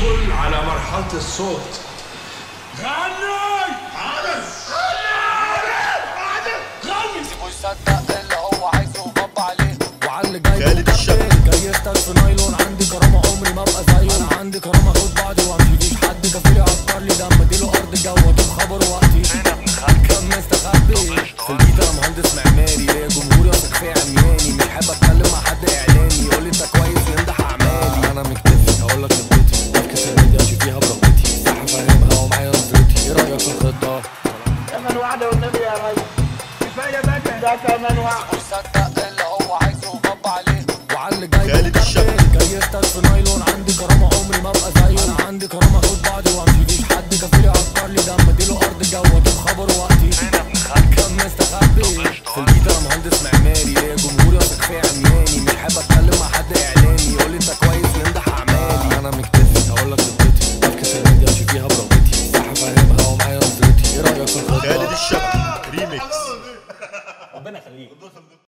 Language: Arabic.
ندخل على مرحلة الصوت. غني! حاضر غني! سيبه يصدق اللي هو عايزه وغب عليه وعلى اللي جاي خالد الشبح. جاي يختار في نايلون. عندي كرامة عمري ما ابقى زيه. انا عندي كرامة اخد بعضي وامشي. مفيش حد كفيل يعكر لي دم. اديله ارض جو واجيب خبر وقتي. كم مستخبي في البيت. انا مهندس معماري ليا جمهوري واثق فيا عمياني. مش حابب اتكلم مع حد اعلامي يقول لي انت كويس ويمدح اعمالي. انا مكتفي هقول لك خطتي. بفكس الميديا امشي فيها برغبتي. صح فاهمها ومعايا نظرتي. ايه رايك في الخطة؟ كمان واحدة والنبي يا ريس. كفاية بقى ده كمان واحدة. سيبه يصدق اللي هو عايزه وغب عليه. وعلى اللي جاي خالد الشبح. جاي يختار في نايلون. عندي كرامة عمري ما ابقى زيه. انا عندي كرامة اخد بعضي وامشي. مفيش حد كفيل يعكر لي دم. اديله ارض جو واجيب خبر وقتي. كم مستخبي في البيت. انا مهندس معماري ليا جمهوري واثق فيا عمياني. مش حابب اتكلم مع حد اعلامي يقول لي انت كويس ويمدح اعمالي. انا مكتفي هقول لك خطتي. بفكس الميديا امشي فيها برغبتي. صح فاهمها ومعايا نظرتي. ايه رايك في الخطة؟ خالد الشبح ريميكس. ربنا يخليك.